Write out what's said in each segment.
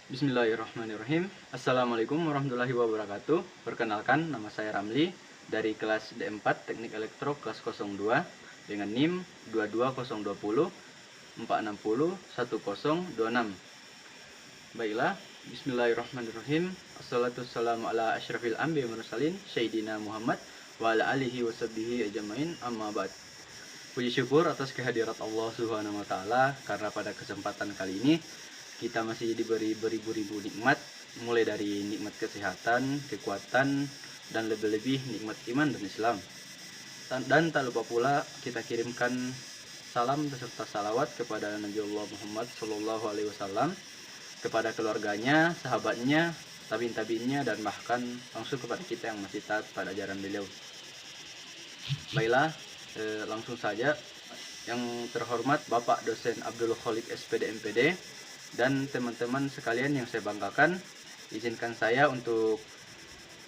Bismillahirrahmanirrahim. Assalamualaikum warahmatullahi wabarakatuh. Perkenalkan, nama saya Ramli dari kelas D4 Teknik Elektro kelas 02 dengan NIM 22020 460 1026. Baiklah, Bismillahirrahmanirrahim. Assalatu wassalamu ala asyrafil anbiya wal mursalin Sayyidina Muhammad wa ala alihi wa sahbihi ajmain, amma ba'd. Puji syukur atas kehadirat Allah Subhanahu wa taala karena pada kesempatan kali ini kita masih diberi beribu-ribu nikmat, mulai dari nikmat kesehatan, kekuatan, dan lebih-lebih nikmat iman dan Islam. Dan tak lupa pula kita kirimkan salam beserta salawat kepada Nabi Allah Muhammad Sallallahu Alaihi Wasallam, kepada keluarganya, sahabatnya, tabiin-tabiinnya, dan bahkan langsung kepada kita yang masih taat pada ajaran beliau. Baiklah, langsung saja. Yang terhormat Bapak Dosen Abdul Khalik SPD MPD dan teman-teman sekalian yang saya banggakan, izinkan saya untuk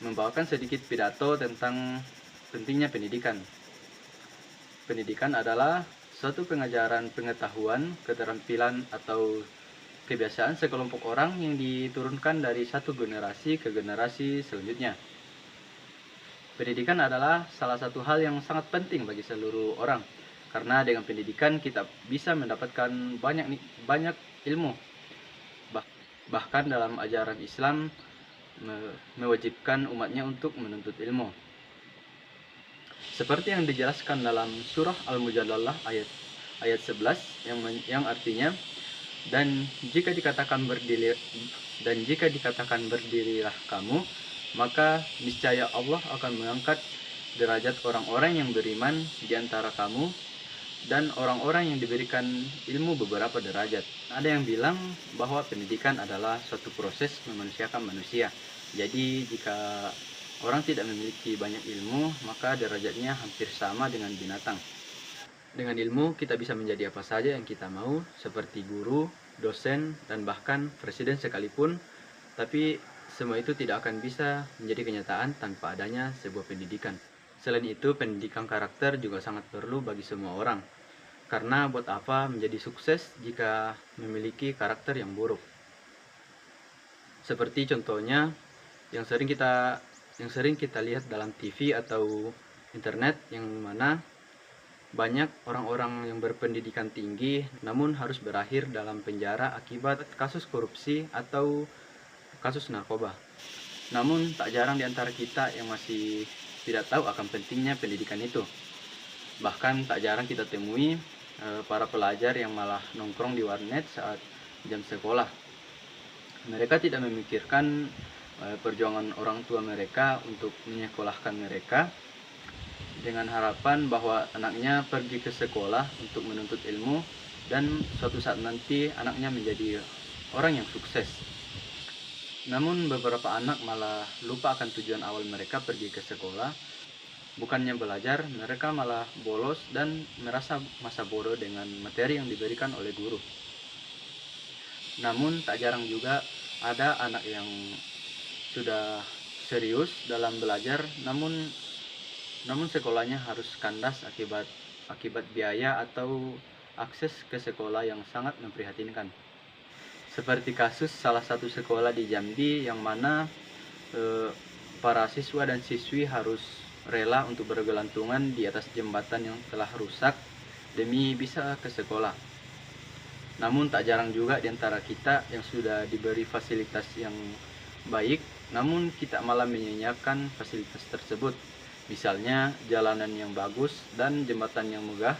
membawakan sedikit pidato tentang pentingnya pendidikan. Pendidikan adalah suatu pengajaran pengetahuan, keterampilan, atau kebiasaan sekelompok orang yang diturunkan dari satu generasi ke generasi selanjutnya. Pendidikan adalah salah satu hal yang sangat penting bagi seluruh orang, karena dengan pendidikan kita bisa mendapatkan banyak ilmu. Bahkan dalam ajaran Islam mewajibkan umatnya untuk menuntut ilmu. Seperti yang dijelaskan dalam surah Al-Mujadalah ayat 11 yang artinya, dan jika dikatakan berdirilah kamu, maka niscaya Allah akan mengangkat derajat orang-orang yang beriman di antara kamu dan orang-orang yang diberikan ilmu beberapa derajat. Ada yang bilang bahwa pendidikan adalah suatu proses memanusiakan manusia. Jadi jika orang tidak memiliki banyak ilmu, maka derajatnya hampir sama dengan binatang. Dengan ilmu kita bisa menjadi apa saja yang kita mau, seperti guru, dosen, dan bahkan presiden sekalipun. Tapi semua itu tidak akan bisa menjadi kenyataan tanpa adanya sebuah pendidikan. Selain itu, pendidikan karakter juga sangat perlu bagi semua orang. Karena buat apa menjadi sukses jika memiliki karakter yang buruk? Seperti contohnya yang sering kita lihat dalam TV atau internet, yang mana banyak orang-orang yang berpendidikan tinggi namun harus berakhir dalam penjara akibat kasus korupsi atau kasus narkoba. Namun tak jarang di antara kita yang masih tidak tahu akan pentingnya pendidikan itu. Bahkan tak jarang kita temui para pelajar yang malah nongkrong di warnet saat jam sekolah. Mereka tidak memikirkan perjuangan orang tua mereka untuk menyekolahkan mereka dengan harapan bahwa anaknya pergi ke sekolah untuk menuntut ilmu dan suatu saat nanti anaknya menjadi orang yang sukses. Namun beberapa anak malah lupa akan tujuan awal mereka pergi ke sekolah. Bukannya belajar, mereka malah bolos dan merasa masa bodoh dengan materi yang diberikan oleh guru. Namun tak jarang juga ada anak yang sudah serius dalam belajar, namun sekolahnya harus kandas akibat biaya atau akses ke sekolah yang sangat memprihatinkan. Seperti kasus salah satu sekolah di Jambi yang mana para siswa dan siswi harus rela untuk bergelantungan di atas jembatan yang telah rusak demi bisa ke sekolah. Namun tak jarang juga di antara kita yang sudah diberi fasilitas yang baik, namun kita malah menyanyiakan fasilitas tersebut. Misalnya jalanan yang bagus dan jembatan yang megah.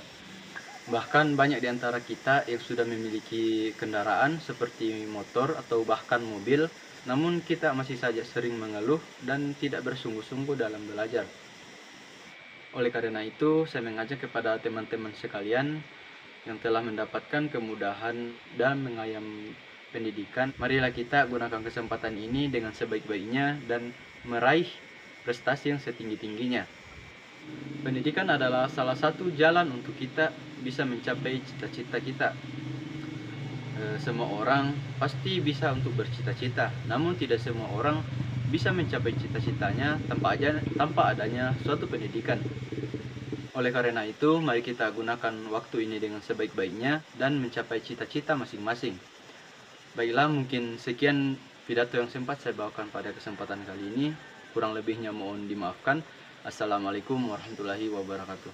Bahkan banyak di antara kita yang sudah memiliki kendaraan seperti motor atau bahkan mobil, namun kita masih saja sering mengeluh dan tidak bersungguh-sungguh dalam belajar. Oleh karena itu, saya mengajak kepada teman-teman sekalian yang telah mendapatkan kemudahan dan mengayam pendidikan, marilah kita gunakan kesempatan ini dengan sebaik-baiknya dan meraih prestasi yang setinggi-tingginya. Pendidikan adalah salah satu jalan untuk kita bisa mencapai cita-cita kita. Semua orang pasti bisa untuk bercita-cita, namun tidak semua orang bisa mencapai cita-citanya tanpa adanya suatu pendidikan. Oleh karena itu, mari kita gunakan waktu ini dengan sebaik-baiknya dan mencapai cita-cita masing-masing. Baiklah, mungkin sekian pidato yang sempat saya bawakan pada kesempatan kali ini. Kurang lebihnya mohon dimaafkan. Assalamualaikum warahmatullahi wabarakatuh.